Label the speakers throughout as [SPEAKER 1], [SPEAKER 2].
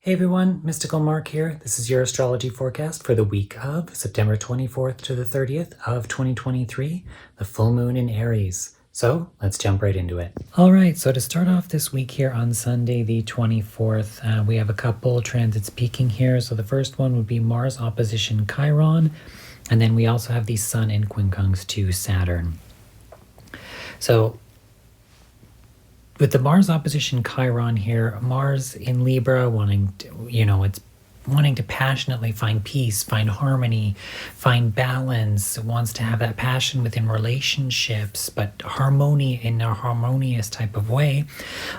[SPEAKER 1] Hey everyone, Mystical Mark here. This is your astrology forecast for the week of September 24th to the 30th of 2023, the full moon in Aries. So let's jump right into it. All right, so to start off this week here on Sunday the 24th, we have a couple transits peaking here. So the first one would be Mars opposition Chiron, and then we also have the Sun in quincunx to Saturn. So with the Mars opposition Chiron here, Mars in Libra it's wanting to passionately find peace, find harmony, find balance, wants to have that passion within relationships, but harmony in a harmonious type of way.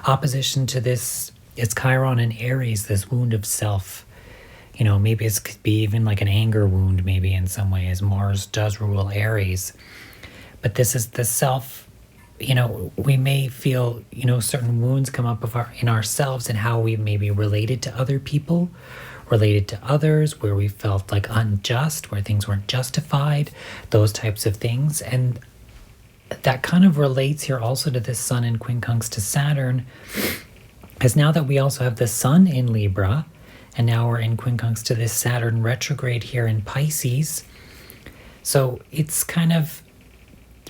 [SPEAKER 1] Opposition to this, it's Chiron and Aries, this wound of self. Maybe it could be even like an anger wound, maybe in some way, as Mars does rule Aries. But this is the self. We may feel, certain wounds come up in ourselves and how we maybe related to other people, related to others, where we felt like unjust, where things weren't justified, those types of things. And that kind of relates here also to this Sun in quincunx to Saturn, as now that we also have the Sun in Libra, and now we're in quincunx to this Saturn retrograde here in Pisces. So it's kind of,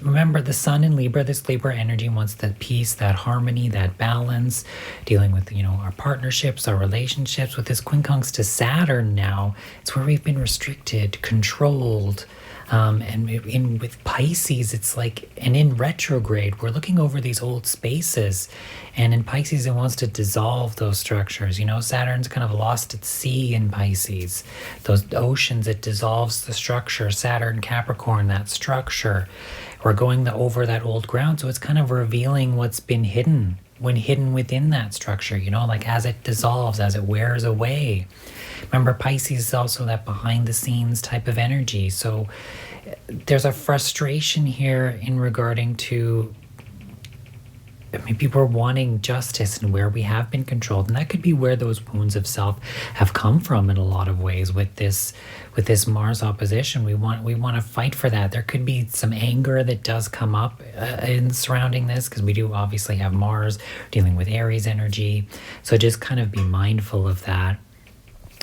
[SPEAKER 1] remember, the Sun in Libra, this Libra energy wants that peace, that harmony, that balance, dealing with, our partnerships, our relationships. With this quincunx to Saturn now, it's where we've been restricted, controlled. And with Pisces, it's like, and in retrograde, we're looking over these old spaces. And in Pisces, it wants to dissolve those structures. Saturn's kind of lost at sea in Pisces. Those oceans, it dissolves the structure. Saturn, Capricorn, that structure. We're going over that old ground, so it's kind of revealing what's been hidden within that structure, like as it dissolves, as it wears away. Remember, Pisces is also that behind the scenes type of energy. So there's a frustration here in regarding to, people are wanting justice and where we have been controlled. And that could be where those wounds of self have come from in a lot of ways with this Mars opposition. We want to fight for that. There could be some anger that does come up in surrounding this, because we do obviously have Mars dealing with Aries energy. So just kind of be mindful of that.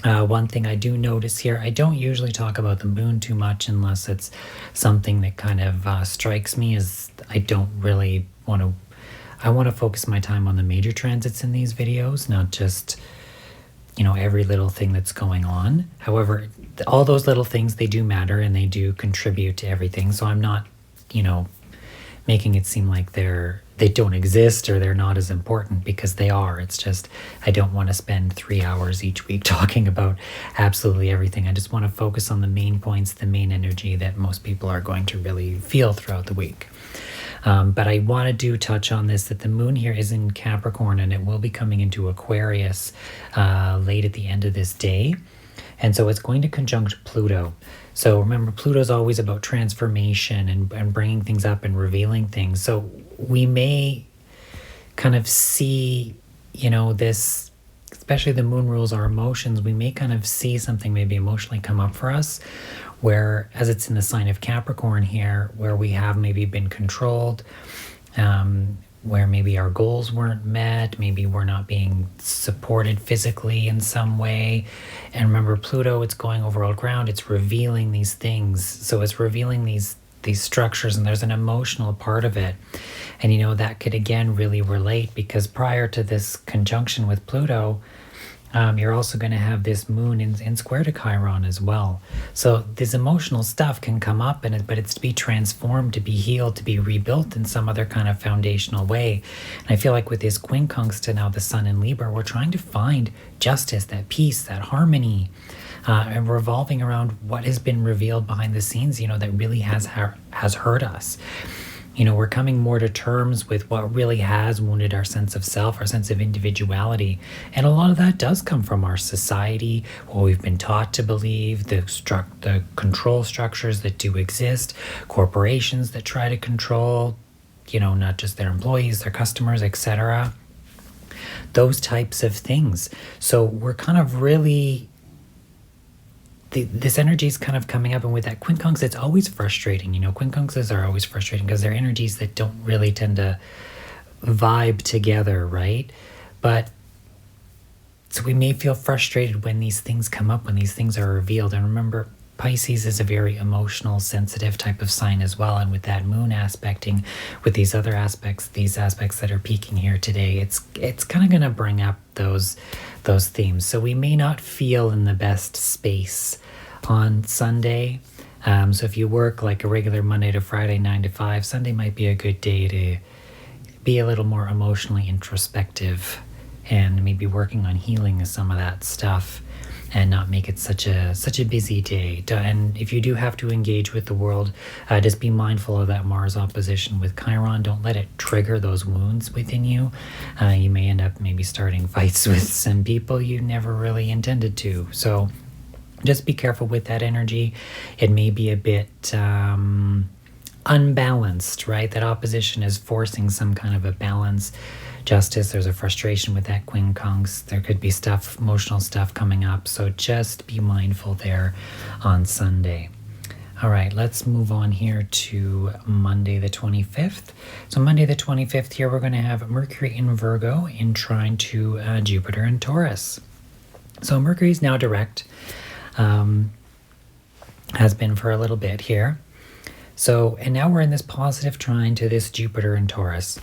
[SPEAKER 1] One thing I do notice here, I don't usually talk about the moon too much unless it's something that kind of strikes me as I don't really want to. I want to focus my time on the major transits in these videos, not just, every little thing that's going on. However, all those little things, they do matter and they do contribute to everything. So I'm not, making it seem like they don't exist or they're not as important, because they are. It's just, I don't want to spend 3 hours each week talking about absolutely everything. I just want to focus on the main points, the main energy that most people are going to really feel throughout the week. But I want to touch on this, that the moon here is in Capricorn and it will be coming into Aquarius late at the end of this day. And so it's going to conjunct Pluto. So remember, Pluto's always about transformation and bringing things up and revealing things. So we may kind of see, this, especially the moon rules our emotions, we may kind of see something maybe emotionally come up for us, where, as it's in the sign of Capricorn here, where we have maybe been controlled, where maybe our goals weren't met, maybe we're not being supported physically in some way. And remember, Pluto, it's going over old ground, it's revealing these things. So it's revealing these structures, and there's an emotional part of it. And that could again really relate, because prior to this conjunction with Pluto, you're also going to have this moon in square to Chiron as well. So this emotional stuff can come up, but it's to be transformed, to be healed, to be rebuilt in some other kind of foundational way. And I feel like with this quincunx to now the Sun in Libra, we're trying to find justice, that peace, that harmony, and revolving around what has been revealed behind the scenes, that really has hurt us. We're coming more to terms with what really has wounded our sense of self, our sense of individuality. And a lot of that does come from our society, what we've been taught to believe, the control structures that do exist, corporations that try to control, not just their employees, their customers, etc. Those types of things. So we're kind of really, this energy is kind of coming up, and with that quincunx, it's always frustrating. Quincunxes are always frustrating because they're energies that don't really tend to vibe together, right? But So we may feel frustrated when these things come up, when these things are revealed. And remember, Pisces is a very emotional, sensitive type of sign as well. And with that moon aspecting, with these other aspects, these aspects that are peaking here today, it's kind of going to bring up those themes. So we may not feel in the best space on Sunday. So if you work like a regular Monday to Friday, 9 to 5, Sunday might be a good day to be a little more emotionally introspective and maybe working on healing some of that stuff and not make it such a busy day. And if you do have to engage with the world, just be mindful of that Mars opposition with Chiron. Don't let it trigger those wounds within you. You may end up maybe starting fights with some people you never really intended to. So just be careful with that energy. It may be a bit unbalanced, right? That opposition is forcing some kind of a balance. Justice, there's a frustration with that quincunx. There could be stuff, emotional stuff coming up. So just be mindful there on Sunday. All right, let's move on here to Monday the 25th. So Monday the 25th here, we're going to have Mercury in Virgo in trine to Jupiter in Taurus. So Mercury is now direct, has been for a little bit here. So, and now we're in this positive trine to this Jupiter in Taurus.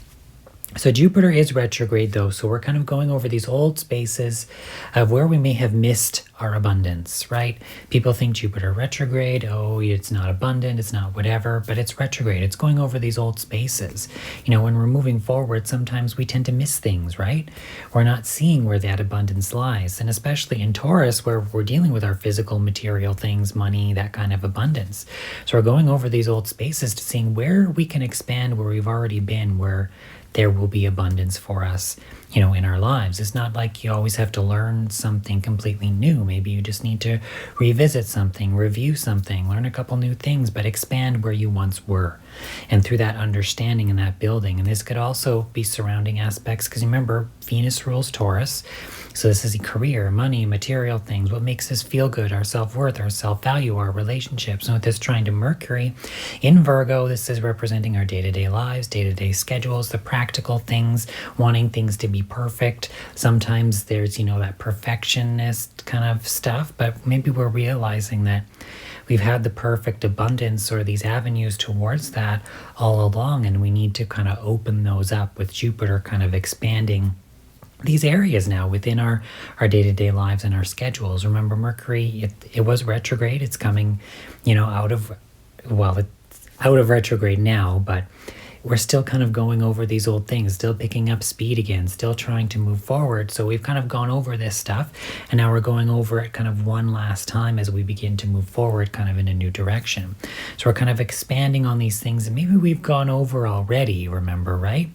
[SPEAKER 1] So Jupiter is retrograde though, so we're kind of going over these old spaces of where we may have missed our abundance, right? People think Jupiter retrograde, oh, it's not abundant, it's not whatever, but it's retrograde. It's going over these old spaces. You know, when we're moving forward, sometimes we tend to miss things, right? We're not seeing where that abundance lies. And especially in Taurus, where we're dealing with our physical, material things, money, that kind of abundance. So we're going over these old spaces to seeing where we can expand where we've already been, where there will be abundance for us, you know, in our lives. It's not like you always have to learn something completely new. Maybe you just need to revisit something, review something, learn a couple new things, but expand where you once were. And through that understanding and that building, and this could also be surrounding aspects, because remember, Venus rules Taurus. So this is career, money, material things, what makes us feel good, our self-worth, our self-value, our relationships. And with this trine to Mercury in Virgo, this is representing our day-to-day lives, day-to-day schedules, the practical things, wanting things to be perfect. Sometimes there's, you know, that perfectionist kind of stuff, but maybe we're realizing that we've had the perfect abundance or these avenues towards that all along, and we need to kind of open those up with Jupiter kind of expanding these areas now within our day-to-day lives and our schedules. Remember, Mercury, it was retrograde. It's coming, you know, out of retrograde now, but we're still kind of going over these old things, still picking up speed again, still trying to move forward. So we've kind of gone over this stuff, and now we're going over it kind of one last time as we begin to move forward kind of in a new direction. So we're kind of expanding on these things that maybe we've gone over already, remember, right?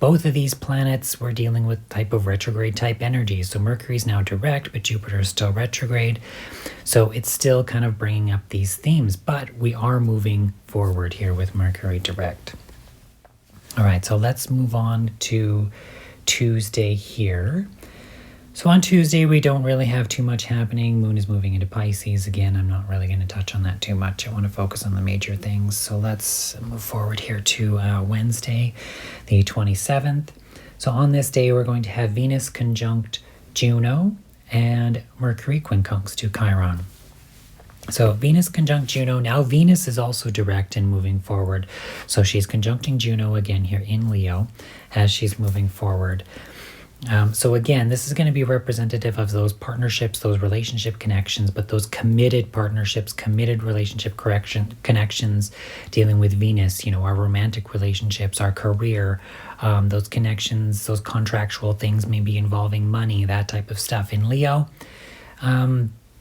[SPEAKER 1] Both of these planets we're dealing with type of retrograde type energy. So Mercury's now direct, but Jupiter is still retrograde. So it's still kind of bringing up these themes, but we are moving forward here with Mercury direct. All right, so let's move on to Tuesday here. So on Tuesday, we don't really have too much happening. Moon is moving into Pisces. Again, I'm not really going to touch on that too much. I want to focus on the major things. So let's move forward here to Wednesday, the 27th. So on this day, we're going to have Venus conjunct Juno and Mercury quincunx to Chiron. So Venus conjunct Juno. Now Venus is also direct and moving forward. So she's conjuncting Juno again here in Leo as she's moving forward. So again, this is going to be representative of those partnerships, those relationship connections, but those committed partnerships, committed relationship connections dealing with Venus, you know, our romantic relationships, our career, those connections, those contractual things maybe involving money, that type of stuff. In Leo,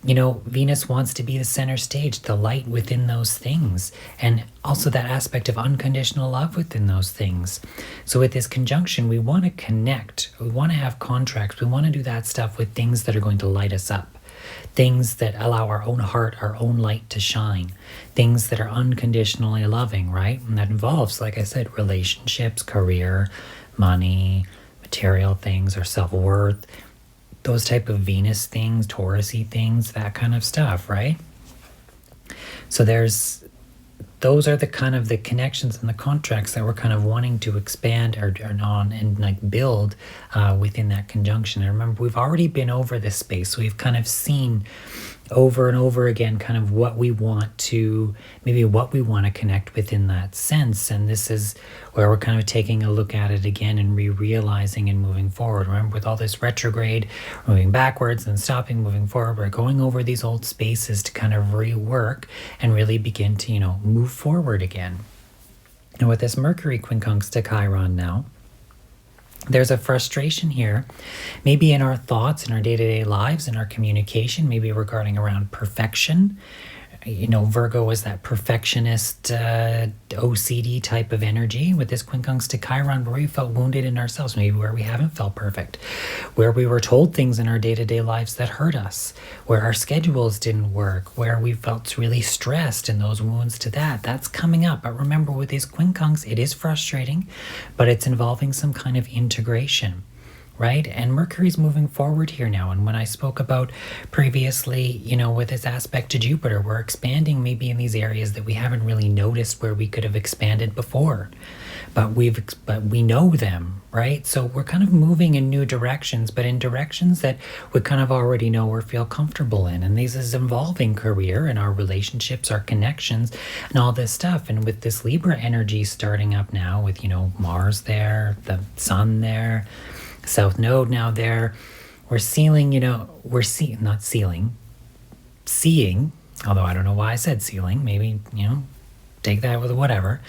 [SPEAKER 1] you know, Venus wants to be the center stage, the light within those things, and also that aspect of unconditional love within those things. So with this conjunction, we want to connect, we want to have contracts, we want to do that stuff with things that are going to light us up, things that allow our own heart, our own light to shine, things that are unconditionally loving, right? And that involves, like I said, relationships, career, money, material things, our self-worth, those type of Venus things, Taurus-y things, that kind of stuff, right? So there's those are the kind of the connections and the contracts that we're kind of wanting to expand or on and like build within that conjunction. And remember, we've already been over this space, so we've kind of seen over and over again kind of what we want to connect with in that sense. And this is where we're kind of taking a look at it again and realizing and moving forward. Remember, with all this retrograde, moving backwards and stopping, moving forward, we're going over these old spaces to kind of rework and really begin to, move forward again. And with this Mercury quincunx to Chiron now, there's a frustration here, maybe in our thoughts, in our day-to-day lives, in our communication, maybe regarding around perfection. Virgo is that perfectionist, OCD type of energy with this quincunx to Chiron, where we felt wounded in ourselves, maybe where we haven't felt perfect, where we were told things in our day-to-day lives that hurt us, where our schedules didn't work, where we felt really stressed, and those wounds to that's coming up. But remember, with these quincunx, it is frustrating, but it's involving some kind of integration. Right? And Mercury's moving forward here now. And when I spoke about previously, with this aspect to Jupiter, we're expanding maybe in these areas that we haven't really noticed where we could have expanded before. But we know them, right? So we're kind of moving in new directions, but in directions that we kind of already know or feel comfortable in. And this is involving career and our relationships, our connections, and all this stuff. And with this Libra energy starting up now with, Mars there, the Sun there, South Node now there, we're seeing, seeing, although I don't know why I said sealing, maybe, take that with whatever,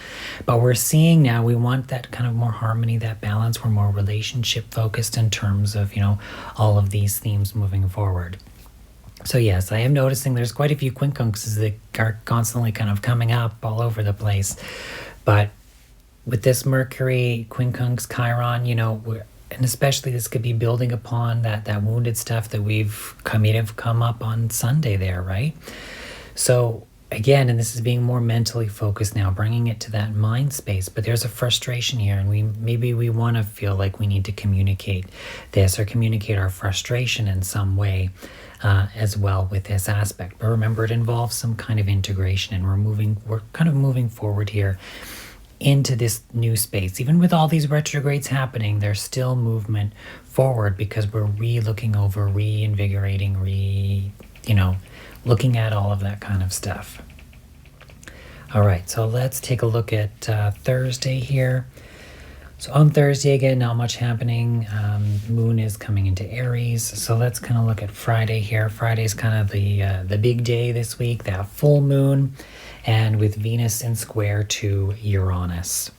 [SPEAKER 1] but we're seeing now, we want that kind of more harmony, that balance, we're more relationship focused in terms of, all of these themes moving forward. So yes, I am noticing there's quite a few quincunxes that are constantly kind of coming up all over the place, but with this Mercury quincunx Chiron, and especially this could be building upon that wounded stuff that we've come up on Sunday there, right? So again, and this is being more mentally focused now, bringing it to that mind space, but there's a frustration here, and we want to feel like we need to communicate this or communicate our frustration in some way as well with this aspect. But remember, it involves some kind of integration, and we're kind of moving forward here into this new space. Even with all these retrogrades happening, there's still movement forward because we're looking over, reinvigorating, looking at all of that kind of stuff. All right, so let's take a look at Thursday here. So on Thursday, again, not much happening. Moon is coming into Aries. So let's kind of look at Friday here. Friday's kind of the big day this week, that full moon, and with Venus in square to Uranus.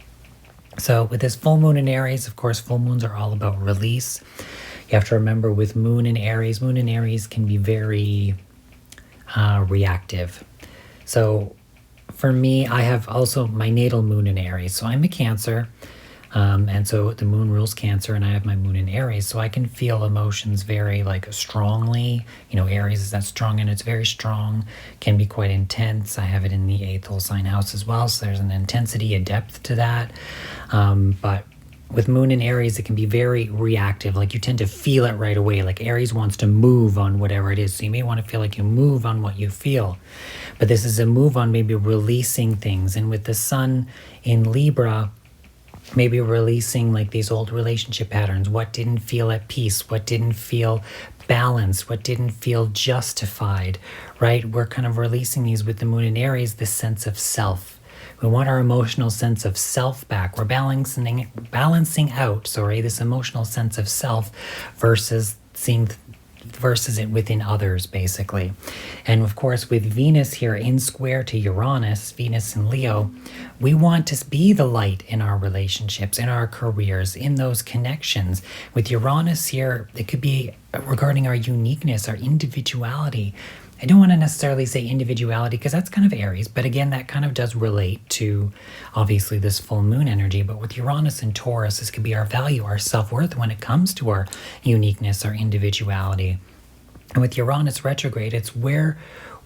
[SPEAKER 1] So with this full moon in Aries, of course, full moons are all about release. You have to remember with Moon in Aries can be very reactive. So for me, I have also my natal moon in Aries. So I'm a Cancer. And so the moon rules Cancer, and I have my moon in Aries, so I can feel emotions very strongly. Aries is that strong, and it's very strong, can be quite intense. I have it in the 8th whole sign house as well, so there's an intensity, a depth to that. But with moon in Aries, it can be very reactive. You tend to feel it right away. Aries wants to move on whatever it is. So you may want to feel like you move on what you feel. But this is a move on maybe releasing things. And with the Sun in Libra, maybe releasing these old relationship patterns, what didn't feel at peace, what didn't feel balanced, what didn't feel justified, right? We're kind of releasing these with the moon in Aries, this sense of self. We want our emotional sense of self back. We're balancing out, this emotional sense of self versus it within others, basically. And of course, with Venus here in square to Uranus, Venus in Leo, we want to be the light in our relationships, in our careers, in those connections. With Uranus here, it could be regarding our uniqueness, our individuality. I don't want to necessarily say individuality because that's kind of Aries, but again, that kind of does relate to obviously this full moon energy. But with Uranus and Taurus, this could be our value, our self-worth when it comes to our uniqueness, our individuality. And with Uranus retrograde, it's where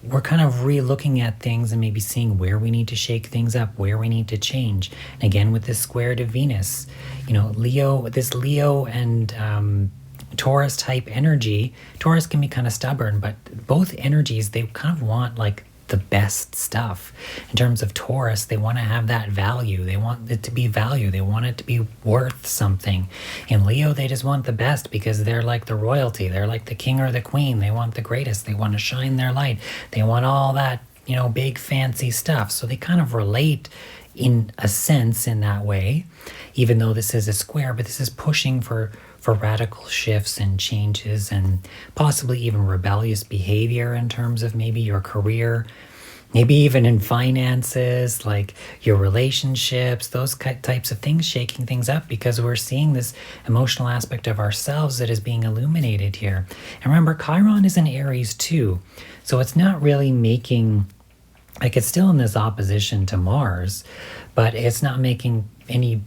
[SPEAKER 1] we're kind of re-looking at things and maybe seeing where we need to shake things up, where we need to change. And again, with this square to Venus, Leo and Taurus type energy. Taurus can be kind of stubborn, but both energies, they kind of want the best stuff. In terms of Taurus, they want to have that value. They want it to be value. They want it to be worth something. In Leo, they just want the best because they're like the royalty. They're like the king or the queen. They want the greatest. They want to shine their light. They want all that, big fancy stuff. So they kind of relate in a sense in that way, even though this is a square, but this is pushing for radical shifts and changes and possibly even rebellious behavior in terms of maybe your career, maybe even in finances, like your relationships, those types of things, shaking things up because we're seeing this emotional aspect of ourselves that is being illuminated here. And remember, Chiron is in Aries too, so it's not really making, like, it's still in this opposition to Mars, but it's not making any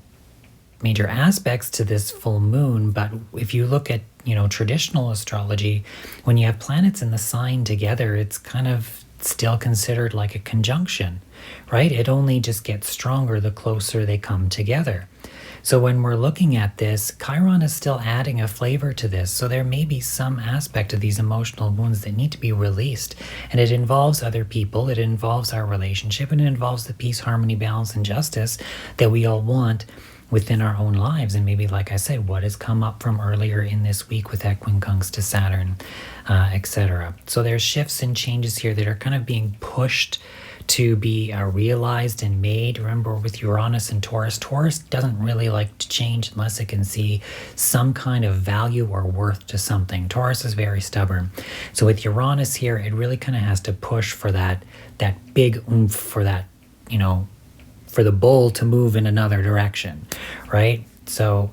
[SPEAKER 1] major aspects to this full moon. But if you look at, traditional astrology, when you have planets in the sign together, it's kind of still considered like a conjunction, right? It only just gets stronger the closer they come together. So when we're looking at this, Chiron is still adding a flavor to this. So there may be some aspect of these emotional wounds that need to be released. And it involves other people, it involves our relationship, and it involves the peace, harmony, balance, and justice that we all want within our own lives. And maybe, like I said, what has come up from earlier in this week with that quincunx to Saturn, etc. So there's shifts and changes here that are kind of being pushed to be realized and made. Remember, with Uranus and Taurus doesn't really like to change unless it can see some kind of value or worth to something. Taurus is very stubborn. So with Uranus here, it really kind of has to push for that big oomph, for that, for the bull to move in another direction, right? So,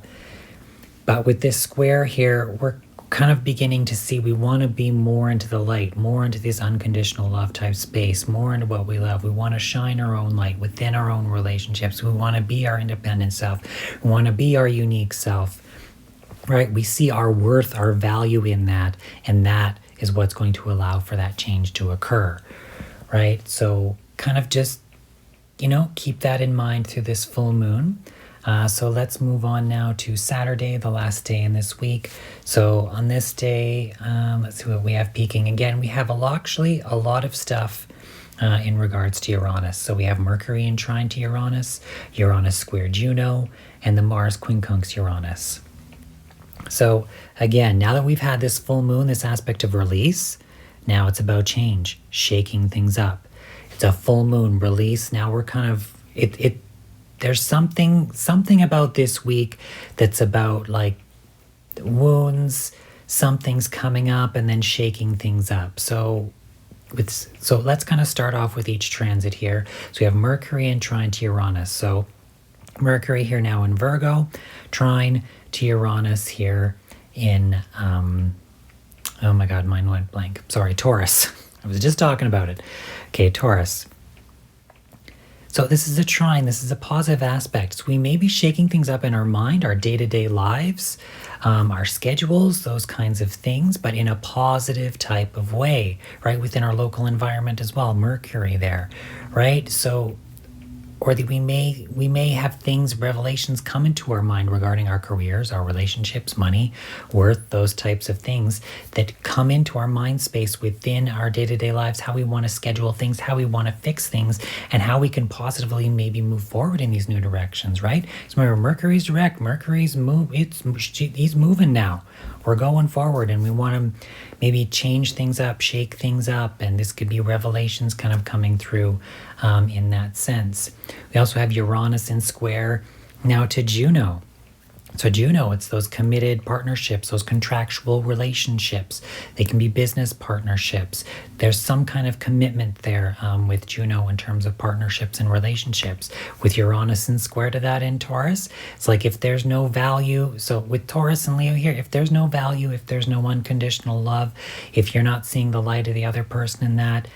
[SPEAKER 1] but with this square here, we're kind of beginning to see we want to be more into the light, more into this unconditional love type space, more into what we love. We want to shine our own light within our own relationships. We want to be our independent self. We want to be our unique self, right? We see our worth, our value in that, and that is what's going to allow for that change to occur, right? So kind of just, keep that in mind through this full moon. So let's move on now to Saturday, the last day in this week. So on this day, let's see what we have peaking. Again, we have actually a lot of stuff in regards to Uranus. So we have Mercury in trine to Uranus, Uranus square Juno, and the Mars quincunx Uranus. So again, now that we've had this full moon, this aspect of release, now it's about change, shaking things up. It's a full moon release. Now we're kind of, there's something about this week that's about like wounds, something's coming up and then shaking things up. So let's kind of start off with each transit here. So we have Mercury in trine to Uranus. So Mercury here now in Virgo, trine to Uranus here in, oh my God, mine went blank. Sorry, Taurus. I was just talking about it. Okay, Taurus. So this is a trine, this is a positive aspect. So we may be shaking things up in our mind, our day-to-day lives, our schedules, those kinds of things, but in a positive type of way, right? Within our local environment as well, Mercury there, right? So, or that we may have things, revelations come into our mind regarding our careers, our relationships, money, worth, those types of things that come into our mind space within our day-to-day lives, how we want to schedule things, how we want to fix things, and how we can positively maybe move forward in these new directions, right? So remember, Mercury's direct, he's moving now. We're going forward and we want to maybe change things up, shake things up, and this could be revelations kind of coming through in that sense. We also have Uranus in square now to Juno. So Juno, it's those committed partnerships, those contractual relationships. They can be business partnerships. There's some kind of commitment there with Juno in terms of partnerships and relationships. With Uranus in square to that in Taurus, it's like if there's no value, so with Taurus and Leo here, if there's no value, if there's no unconditional love, if you're not seeing the light of the other person in that,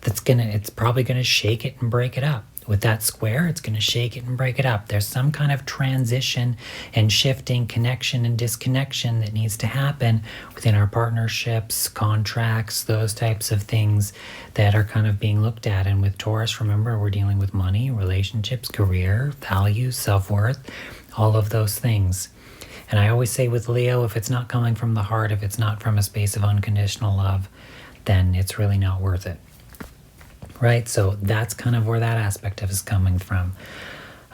[SPEAKER 1] it's probably gonna shake it and break it up. With that square, it's going to shake it and break it up. There's some kind of transition and shifting, connection and disconnection that needs to happen within our partnerships, contracts, those types of things that are kind of being looked at. And with Taurus, remember, we're dealing with money, relationships, career, values, self-worth, all of those things. And I always say with Leo, if it's not coming from the heart, if it's not from a space of unconditional love, then it's really not worth it. right? So that's kind of where that aspect of is coming from.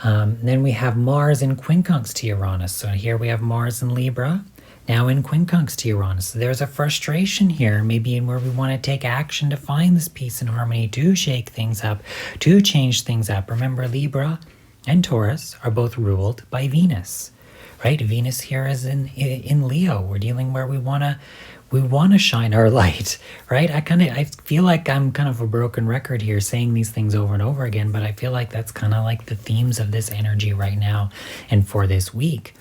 [SPEAKER 1] Then we have Mars in quincunx to Uranus. So here we have Mars in Libra, now in quincunx to Uranus. So there's a frustration here, maybe in where we want to take action to find this peace and harmony, to shake things up, to change things up. Remember, Libra and Taurus are both ruled by Venus, right? Venus here is in Leo. We're dealing where we want to shine our light, right? I feel like I'm kind of a broken record here saying these things over and over again, but I feel like that's kind of like the themes of this energy right now and for this week.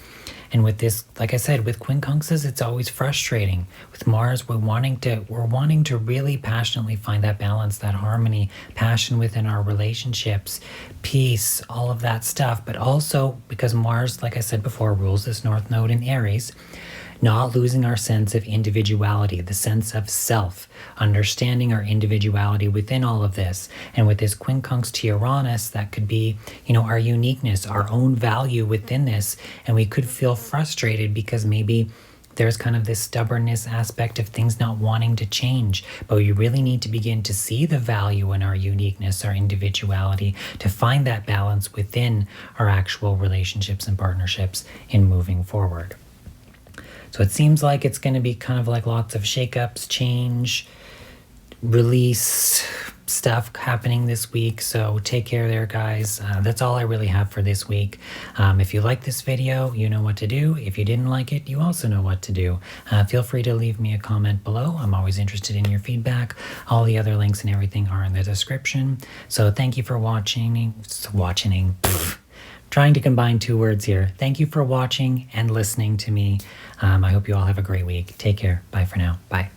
[SPEAKER 1] And with this, like I said, with quincunxes, it's always frustrating. With Mars, we're wanting to really passionately find that balance, that harmony, passion within our relationships, peace, all of that stuff. But also because Mars, like I said before, rules this North Node in Aries, not losing our sense of individuality, the sense of self, understanding our individuality within all of this. And with this quincunx to Uranus, that could be, our uniqueness, our own value within this. And we could feel frustrated because maybe there's kind of this stubbornness aspect of things not wanting to change, but we really need to begin to see the value in our uniqueness, our individuality, to find that balance within our actual relationships and partnerships in moving forward. So it seems like it's going to be kind of like lots of shakeups, change, release stuff happening this week. So take care there, guys. That's all I really have for this week. If you like this video, you know what to do. If you didn't like it, you also know what to do. Feel free to leave me a comment below. I'm always interested in your feedback. All the other links and everything are in the description. So thank you for watching. Trying to combine two words here. Thank you for watching and listening to me. I hope you all have a great week. Take care. Bye for now. Bye.